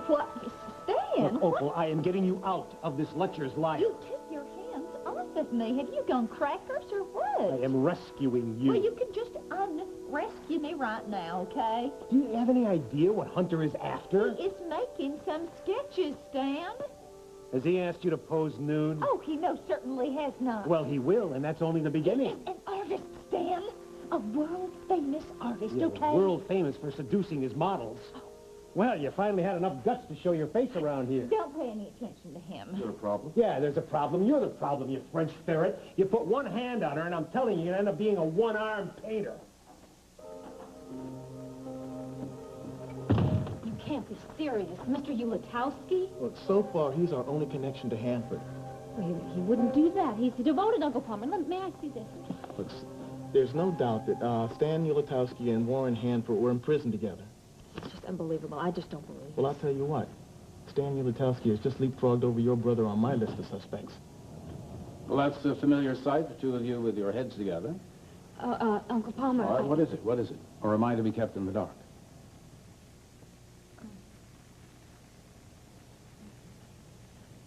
What? Stan? Look, Opal, I am getting you out of this lecture's life. You take your hands off of me. Have you gone crackers or what? I am rescuing you. Well, you can just rescue me right now, okay? Do you have any idea what Hunter is after? He is making some sketches, Stan. Has he asked you to pose nude? Oh, he most certainly has not. Well, he will, and that's only the beginning. He is an artist, Stan. A world-famous artist, Yeah, okay? world famous for seducing his models. Well, you finally had enough guts to show your face around here. Don't pay any attention to him. Is there a problem? Yeah, there's a problem. You're the problem, you French ferret. You put one hand on her, and I'm telling you, you're going to end up being a one-armed painter. You can't be serious. Mr. Ulatowski? Look, so far, he's our only connection to Hanford. He wouldn't do that. He's devoted, Uncle Palmer. May I see this? Look, there's no doubt that Stan Ulatowski and Warren Hanford were in prison together. It's just unbelievable. I just don't believe it. Well, I'll tell you what. Stan Ulatowski has just leapfrogged over your brother on my list of suspects. Well, that's a familiar sight, the two of you with your heads together. Uncle Palmer. All right, what is it? What is it? Or am I to be kept in the dark?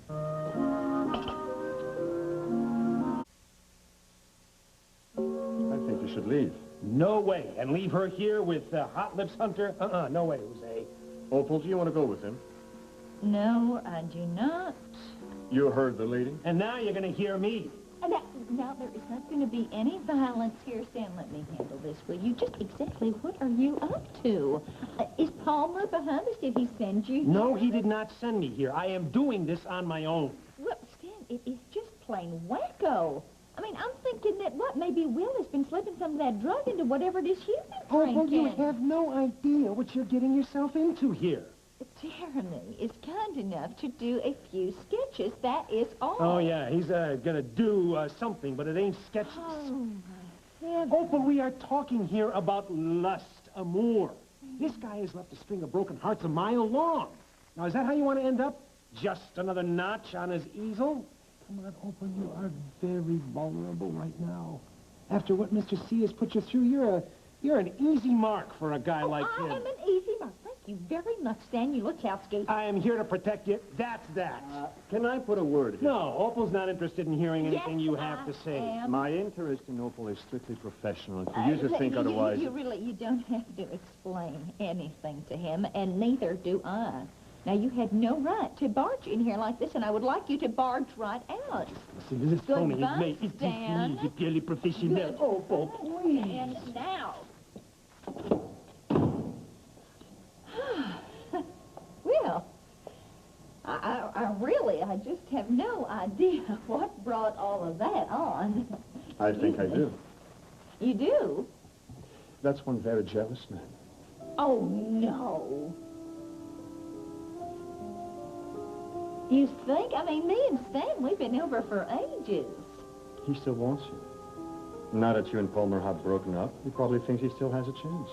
I think you should leave. No way. And leave her here with Hot Lips Hunter? No way, Jose. Opal, do you want to go with him? No, I do not. You heard the lady. And now you're going to hear me. Now, there is not going to be any violence here, Stan. Let me handle this, will you? Just exactly what are you up to? Is Palmer behind us? Did he send you here? No, he did not send me here. I am doing this on my own. Well, Stan, it is just plain wacko. I mean, I'm thinking that, maybe Will has been slipping some of that drug into whatever it is you've been drinking. Well, you have no idea what you're getting yourself into here. Jeremy is kind enough to do a few sketches. That is all. Oh, yeah, he's gonna do something, but it ain't sketches. Oh, my heavens. Opal, we are talking here about lust, amour. This guy has left a string of broken hearts a mile long. Now, is that how you want to end up? Just another notch on his easel? Come on, Opal, you are very vulnerable right now. After what Mr. C has put you through, you're an easy mark for a guy like him. I am an easy mark. Thank you very much, Stan Ulatowski. I am here to protect you. That's that. Can I put a word in? No, Opal's not interested in hearing anything you have to say. Am. My interest in Opal is strictly professional. If you use to think otherwise... You don't have to explain anything to him, and neither do I. Now, you had no right to barge in here like this, and I would like you to barge right out. Listen, this is Tony. Goodbye, Stan. It's purely professional. Opal, please. And now... Well, I just have no idea what brought all of that on. I think I do. You do? That's one very jealous man. Oh, no. You think? I mean, me and Stan, we've been over for ages. He still wants you. Now that you and Palmer have broken up, he probably thinks he still has a chance.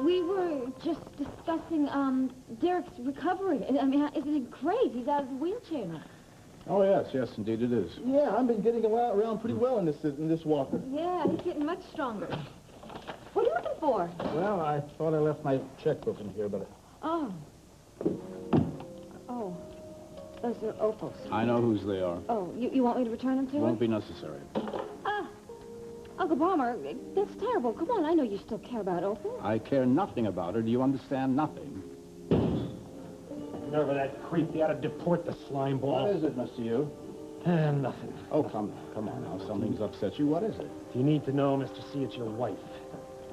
We were just discussing, Derek's recovery. I mean, isn't it great? He's out of the wheelchair now. Oh, yes, yes, indeed it is. Yeah, I've been getting around pretty well in this walker. Yeah, he's getting much stronger. What are you looking for? Well, I thought I left my checkbook in here, but... Oh. Oh. Those are Opal's. I know whose they are. Oh, you want me to return them to her? Won't be necessary. Uncle Palmer, that's terrible. Come on, I know you still care about Opal. I care nothing about her. Do you understand? Nothing. Nerve of that creep. They ought to deport the slime ball. What is it, Mr. U? Nothing. Oh, come on now. Something's upset you. What is it? If you need to know, Mr. C, it's your wife.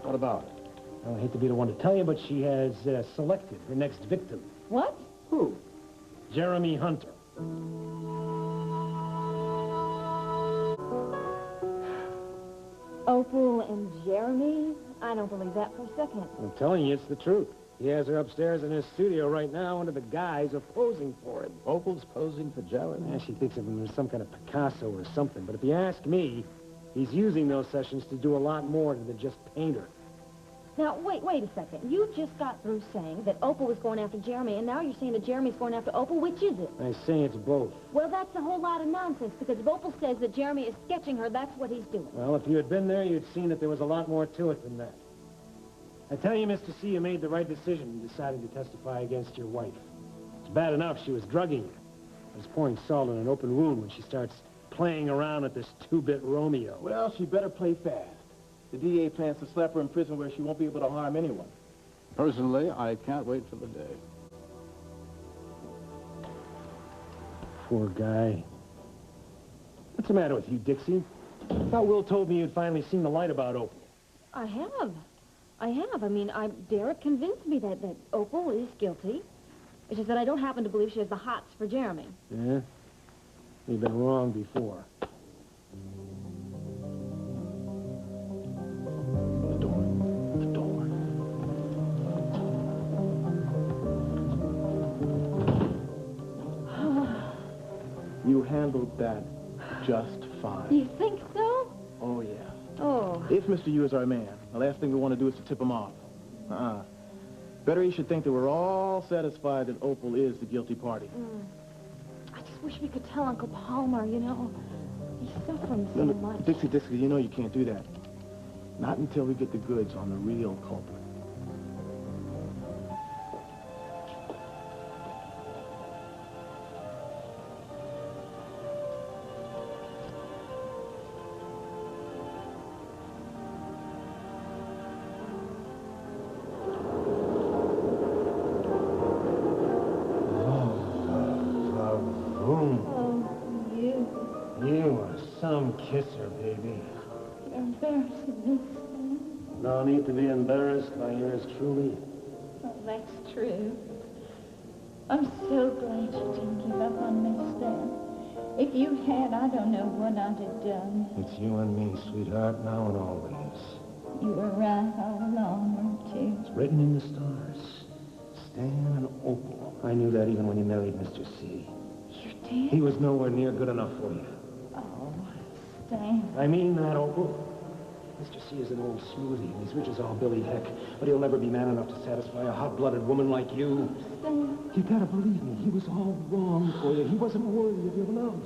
What about it? Well, I hate to be the one to tell you, but she has selected her next victim. What? Who? Jeremy Hunter. Opal and Jeremy? I don't believe that for a second. I'm telling you, it's the truth. He has her upstairs in his studio right now under the guise of posing for him. Opal's posing for Jeremy. Yeah, she thinks of him as some kind of Picasso or something. But if you ask me, he's using those sessions to do a lot more than just paint her. Now, wait a second. You just got through saying that Opal was going after Jeremy, and now you're saying that Jeremy's going after Opal. Which is it? I say it's both. Well, that's a whole lot of nonsense, because if Opal says that Jeremy is sketching her, that's what he's doing. Well, if you had been there, you'd seen that there was a lot more to it than that. I tell you, Mr. C, you made the right decision in deciding to testify against your wife. It's bad enough she was drugging you. I was pouring salt in an open wound when she starts playing around with this two-bit Romeo. Well, she better play fast. The DA plans to slap her in prison where she won't be able to harm anyone. Personally, I can't wait for the day. Poor guy. What's the matter with you, Dixie? I thought Will told me you'd finally seen the light about Opal. I have. I mean, Derek convinced me that Opal is guilty. It's just that I don't happen to believe she has the hots for Jeremy. Yeah? You've been wrong before. The door. The door. You handled that just fine. You think so? Oh, yeah. Oh. If Mr. Yu is our man, the last thing we want to do is to tip him off. Better he should think that we're all satisfied that Opal is the guilty party. I just wish we could tell Uncle Palmer, you know. He's suffering so much. Dixie, you know you can't do that. Not until we get the goods on the real culprit. You are some kisser, baby. You're embarrassing me, Stan. No need to be embarrassed by yours truly. Oh, that's true. I'm so glad you didn't give up on me, Stan. If you had, I don't know what I'd have done. It's you and me, sweetheart, now and always. You were right all along, weren't you? It's written in the stars. Stan and Opal. I knew that even when you married Mr. C. You did? He was nowhere near good enough for you. Oh, Stan. I mean that, Opal. Mr. C is an old smoothie, and he's rich as all Billy Heck, but he'll never be man enough to satisfy a hot-blooded woman like you. Stan. You gotta believe me, he was all wrong for you. He wasn't worthy of your love.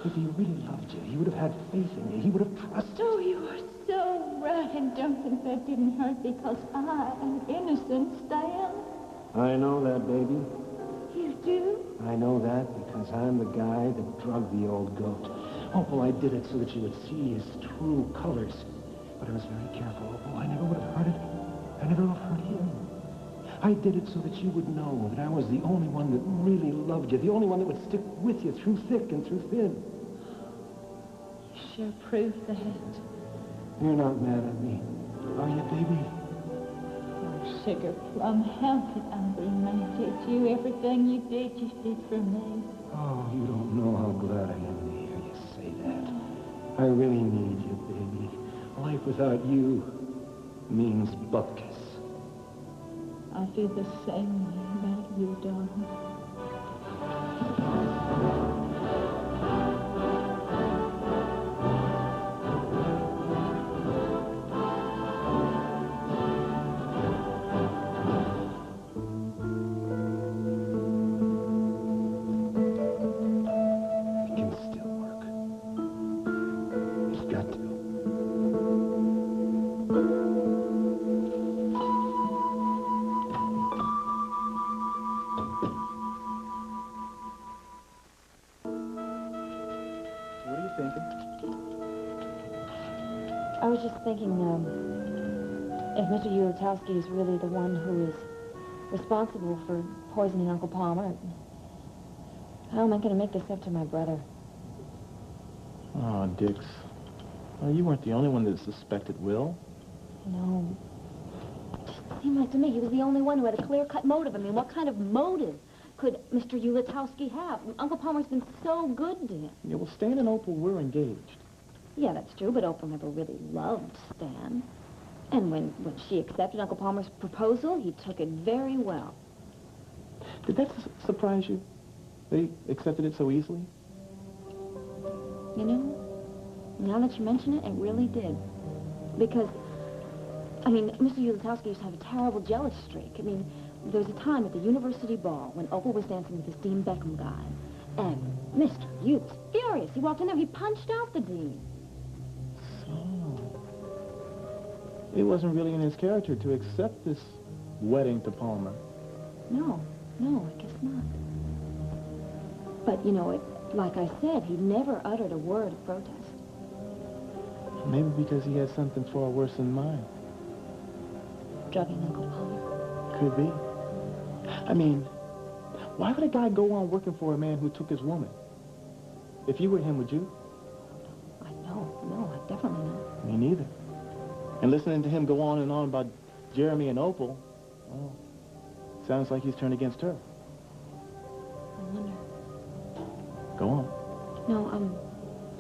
If he really loved you, he would have had faith in you. He would have trusted you. Oh, you are so right, and don't think that didn't hurt because I am innocent, Stan. I know that, baby. You do? I know that because I'm the guy that drugged the old goat. Opal, I did it so that you would see his true colors. But I was very careful, Opal. I never would have hurt it. I never would have hurt him. I did it so that you would know that I was the only one that really loved you, the only one that would stick with you through thick and through thin. You sure proved that. You're not mad at me, are you, baby? Oh, Sugar Plum, how could I be mad at you? Everything you did for me. Oh, you don't know how glad I am to hear you say that. I really need you, baby. Life without you means bupkis. I feel the same way about you, darling. It can still work. It's got to. What are you thinking? I was just thinking, if Mr. Ulatowski is really the one who is responsible for poisoning Uncle Palmer, how am I going to make this up to my brother? Oh, Dix. Well, you weren't the only one that suspected Will. No. It just seemed like to me he was the only one who had a clear-cut motive. I mean, what kind of motive could Mr. Ulatowski have? Uncle Palmer's been so good to him. Yeah, well, Stan and Opal were engaged. Yeah, that's true, but Opal never really loved Stan. And when she accepted Uncle Palmer's proposal, he took it very well. Did that surprise you? They accepted it so easily? You know, now that you mention it, it really did. Because, I mean, Mr. Ulatowski used to have a terrible jealous streak. I mean, there was a time at the university ball when Opal was dancing with this Dean Beckham guy. And Mr. U was furious. He walked in there, he punched out the Dean. So, It wasn't really in his character to accept this wedding to Palmer. No, I guess not. But, you know, like I said, he never uttered a word of protest. Maybe because he had something far worse in mind. Drugging Uncle Palmer. Could be. I mean, why would a guy go on working for a man who took his woman? If you were him, would you? No, I definitely not. Me neither. And listening to him go on and on about Jeremy and Opal, well, sounds like he's turned against her. I wonder. Go on. No,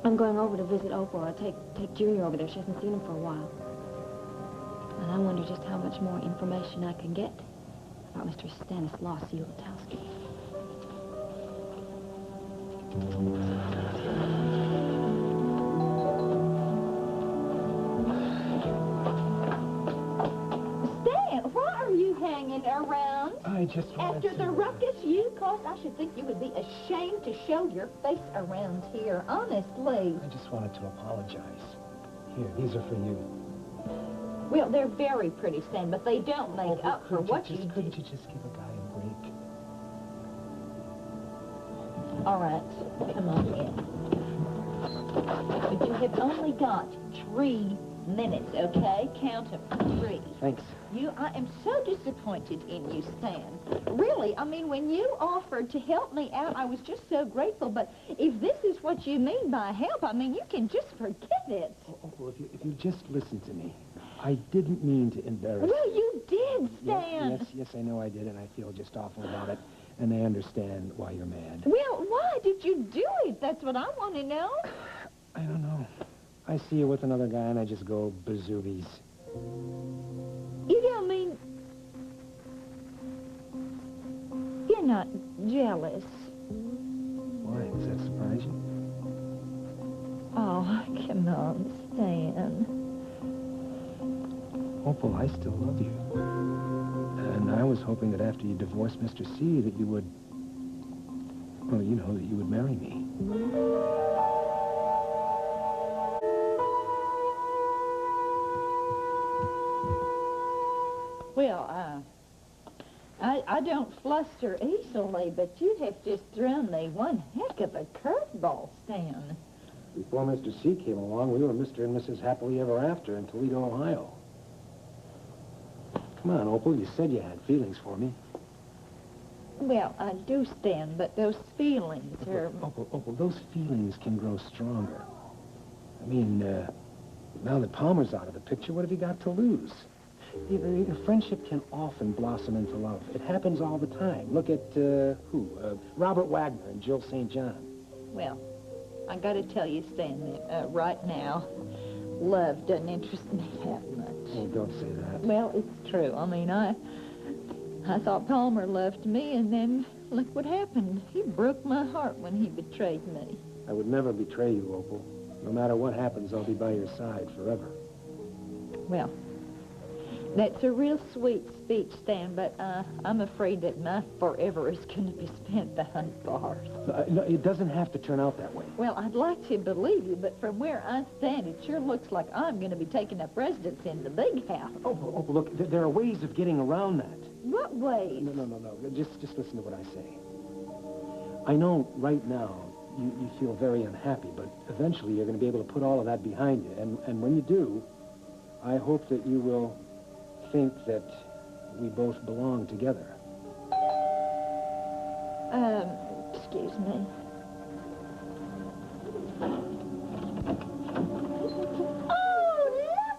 I'm going over to visit Opal. I take Junior over there. She hasn't seen him for a while. And I wonder just how much more information I can get about Mr. Stanislaus Ulatowski. Hanging around. I just wanted After the ruckus you caused, I should think you would be ashamed to show your face around here, honestly. I just wanted to apologize. Here, these are for you. Well, they're very pretty, Stan, but they don't make up for what you Couldn't did. you just give a guy a break? All right, come on in. But you have only got 3 minutes, okay? Count them. 3. Thanks. I am so disappointed in you, Stan. Really, I mean, when you offered to help me out, I was just so grateful. But if this is what you mean by help, I mean, you can just forget it. Well, if you just listen to me. I didn't mean to embarrass Well, you did, Stan. Yes, I know I did, and I feel just awful about it. And I understand why you're mad. Well, why did you do it? That's what I want to know. I don't know. I see you with another guy, and I just go bazoobies. You don't mean... You're not jealous. Why? Does that surprise you? Oh, come on, Stan. Opal, I still love you. And I was hoping that after you divorced Mr. C, that you would... Well, you know, that you would marry me. Well, I don't fluster easily, but you have just thrown me one heck of a curveball, Stan. Before Mr. C came along, we were Mr. and Mrs. Happily Ever After in Toledo, Ohio. Come on, Opal, you said you had feelings for me. Well, I do, Stan, but those feelings are... Opal, those feelings can grow stronger. I mean, now that Palmer's out of the picture, what have you got to lose? Your friendship can often blossom into love. It happens all the time. Look at, Robert Wagner and Jill St. John. Well, I got to tell you, Stan, that right now, love doesn't interest me that much. Oh, don't say that. Well, it's true. I mean, I thought Palmer loved me, and then look what happened. He broke my heart when he betrayed me. I would never betray you, Opal. No matter what happens, I'll be by your side forever. Well, that's a real sweet speech, Stan, but I'm afraid that my forever is going to be spent behind bars. No, it doesn't have to turn out that way. Well, I'd like to believe you, but from where I stand, it sure looks like I'm going to be taking up residence in the big house. Opal, look, there are ways of getting around that. What ways? No. Just listen to what I say. I know right now you feel very unhappy, but eventually you're going to be able to put all of that behind you. And when you do, I hope that you will think that we both belong together. Excuse me. Oh,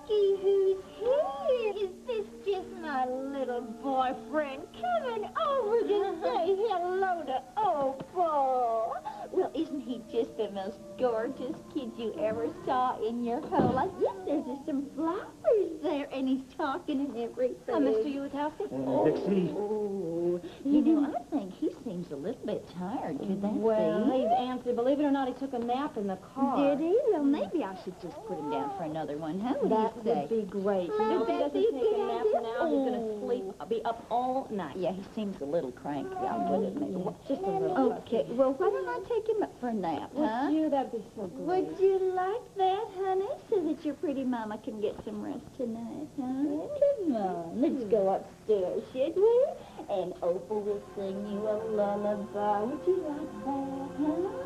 looky who's here. Is this just my little boyfriend coming over to say hello to Opal? Well, isn't he just the most gorgeous kid you ever saw in your whole life? Yes, there's just some flowers there, and he's talking and everything. Mr. Ulatowski? Dixie. Oh, you know, I think he seems a little bit tired. Could that Well, be? he's antsy. Believe it or not, he took a nap in the car. Did he? Well, maybe I should just put him down for another one. How would That you say? would be great. You Well, know, if he that'd doesn't be a take a good nap idea. now, he's going to sleep, be up all night. Yeah, he seems a little cranky, I would admit. Just a little. Okay, well, why don't I take him up for a nap, huh? Would you? That'd be so great. Would you like that, honey, so that your pretty mama can get some rest tonight, huh? Come on, let's go upstairs, should we? And Opal will sing you a lullaby. Would you like that, huh?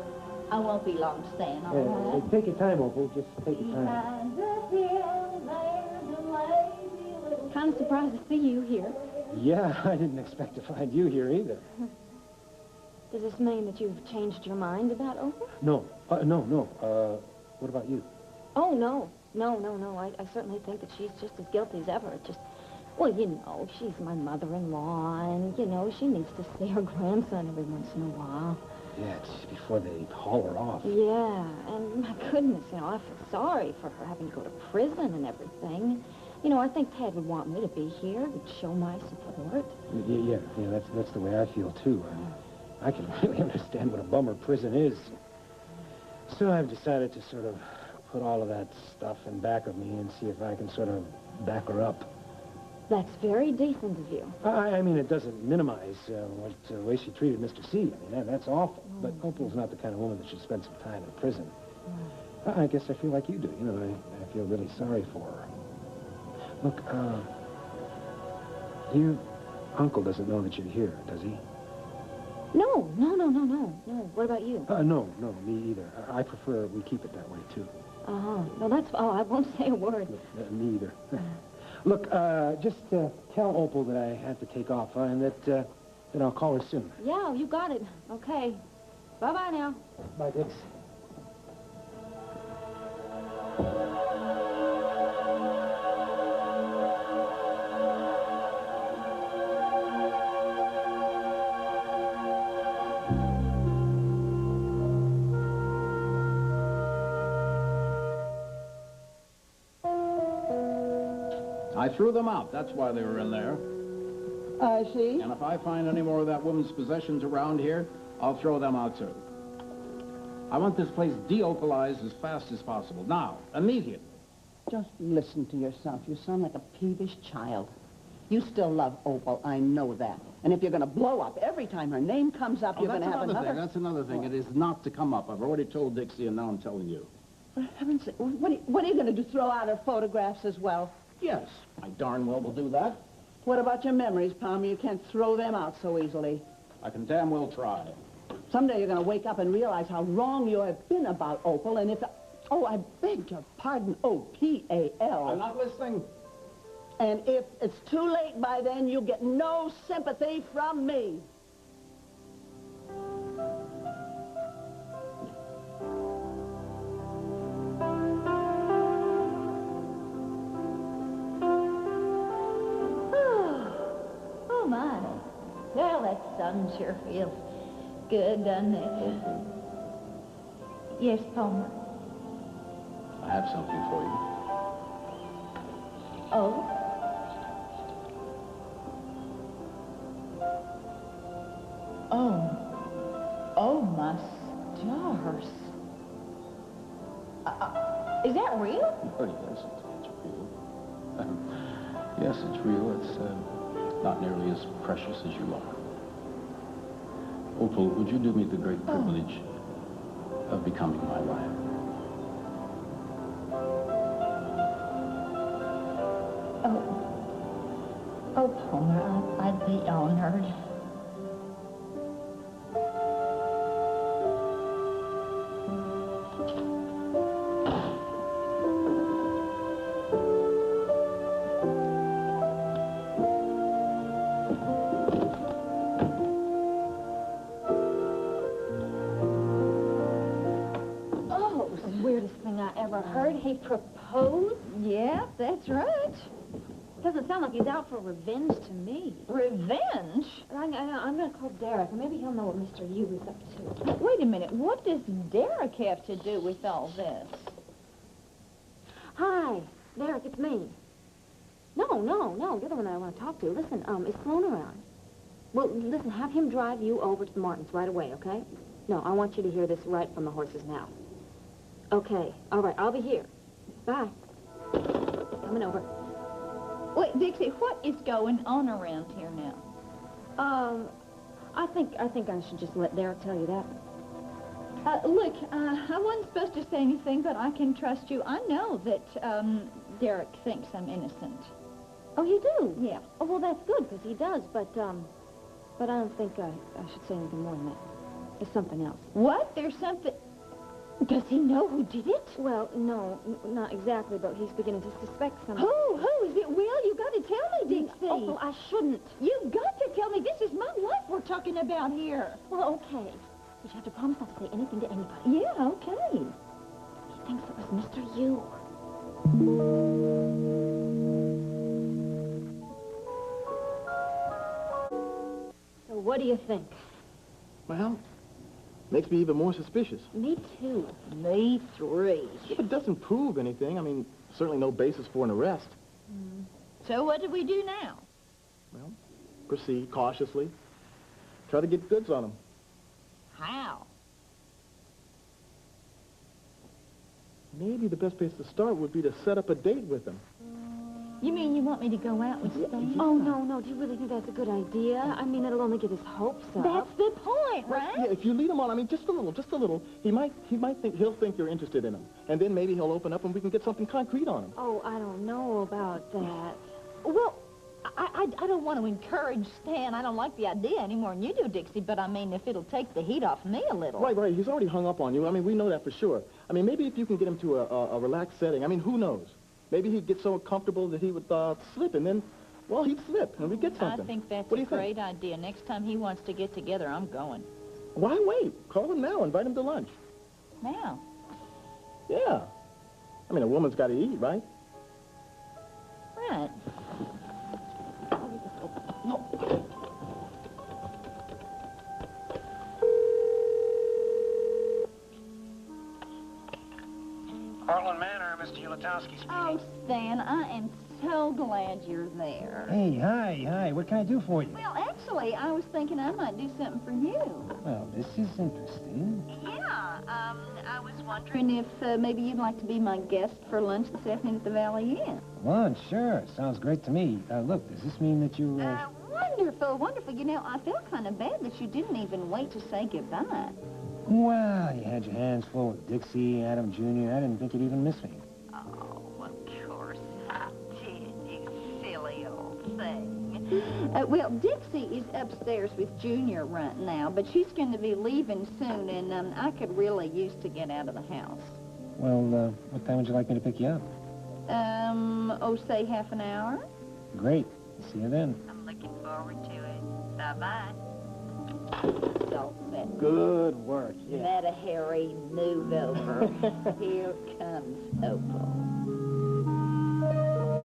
I won't be long staying, all right? Take your time, Opal. Just take your time. Behind the hill, there's a lazy little... Kind of surprised to see you here. Yeah, I didn't expect to find you here either. Does this mean that you've changed your mind about Opal? No. No. What about you? Oh, no. No. I certainly think that she's just as guilty as ever. It's just, well, you know, she's my mother-in-law, and, you know, she needs to see her grandson every once in a while. Yeah, it's before they haul her off. Yeah, and my goodness, you know, I feel sorry for her having to go to prison and everything. You know, I think Ted would want me to be here, to show my support. Yeah, that's the way I feel, too. I can really understand what a bummer prison is. So I've decided to sort of put all of that stuff in back of me and see if I can sort of back her up. That's very decent of you. I mean, it doesn't minimize the way she treated Mr. C. I mean, that's awful. But Opal's not the kind of woman that should spend some time in prison. I guess I feel like you do. You know, I feel really sorry for her. Look, your uncle doesn't know that you're here, does he? No. What about you? No, me either. I prefer we keep it that way, too. No, that's... Oh, I won't say a word. Me either. Look, just tell Opal that I have to take off, and that I'll call her soon. Yeah, you got it. Okay. Bye-bye now. Bye, Dix. I threw them out. That's why they were in there. I see. And if I find any more of that woman's possessions around here, I'll throw them out, too. I want this place de-opalized as fast as possible. Now, immediately. Just listen to yourself. You sound like a peevish child. You still love Opal, I know that. And if you're going to blow up every time her name comes up, you're going to have another... That's another thing. It is not to come up. I've already told Dixie, and now I'm telling you. For heaven's sake, what are you going to do, throw out her photographs as well? Yes, I darn well will do that. What about your memories, Palmer? You can't throw them out so easily. I can damn well try. Someday you're going to wake up and realize how wrong you have been about Opal, and if... Oh, I beg your pardon, O-P-A-L. I'm not listening. And if it's too late by then, you'll get no sympathy from me. Oh, my. Well, that sun sure feels good, doesn't it? Yes, Palmer. I have something for you. Oh? Oh, my stars. Is that real? Oh, yes, it's real. Yes, it's real. It's not nearly as precious as you are. Opal, would you do me the great privilege of becoming my wife? Oh, Palmer, I'd be honored. He proposed? Yeah, that's right. Doesn't sound like he's out for revenge to me. Revenge? I'm going to call Derek. Maybe he'll know what Mr. Yu is up to. Wait a minute. What does Derek have to do with all this? Hi, Derek, it's me. No, you're the one that I want to talk to. Listen, is Sloan around? Well, listen, have him drive you over to the Martins right away, okay? No, I want you to hear this right from the horse's mouth. Okay, all right, I'll be here. Bye. Coming over. Wait, Dixie, what is going on around here now? I think I should just let Derek tell you that. Look, I wasn't supposed to say anything, but I can trust you. I know that, Derek thinks I'm innocent. Oh, you do? Yeah. Oh, well, that's good, because he does, but I don't think I should say anything more than that. There's something else. What? There's something... Does he know who did it? Well, no, not exactly, but he's beginning to suspect something. Who? Is it Will? You got to tell me, Dixie. Oh, well, I shouldn't. You've got to tell me. This is my life we're talking about here. Well, okay. But you have to promise not to say anything to anybody. Yeah, okay. He thinks it was Mr. Yu. So what do you think? Well, makes me even more suspicious. Me too. Me three. It doesn't prove anything. I mean, certainly no basis for an arrest. So what do we do now? Well, proceed cautiously. Try to get goods on him. How? Maybe the best place to start would be to set up a date with him. You mean you want me to go out with Stan? Oh, no. Do you really think that's a good idea? I mean, it'll only get his hopes up. That's the point, right? Yeah, if you lead him on, I mean, just a little, he'll think you're interested in him. And then maybe he'll open up and we can get something concrete on him. Oh, I don't know about that. Well, I don't want to encourage Stan. I don't like the idea any more than you do, Dixie, but I mean, if it'll take the heat off me a little. Right. He's already hung up on you. I mean, we know that for sure. I mean, maybe if you can get him to a relaxed setting. I mean, who knows? Maybe he'd get so comfortable that he would slip, and then, well, he'd slip, and we'd get something. I think that's a great idea. Next time he wants to get together, I'm going. Why wait? Call him now. Invite him to lunch. Now? Yeah. I mean, a woman's got to eat, right? Right. Portland Manor, Mr. Ulatowski speaking. Oh, Stan, I am so glad you're there. Hey, hi. What can I do for you? Well, actually, I was thinking I might do something for you. Well, this is interesting. Yeah, I was wondering if maybe you'd like to be my guest for lunch this afternoon at the Valley Inn. Lunch, sure. Sounds great to me. Look, does this mean that you, Wonderful. You know, I felt kind of bad that you didn't even wait to say goodbye. Well, you had your hands full with Dixie, Adam Jr. I didn't think you'd even miss me. Oh, of course I did, you silly old thing. Well, Dixie is upstairs with Junior right now, but she's going to be leaving soon, and I could really use to get out of the house. Well, what time would you like me to pick you up? Say half an hour. Great. See you then. I'm looking forward to it. Bye-bye. So, Good work, Not a hairy move over. Here comes Opal.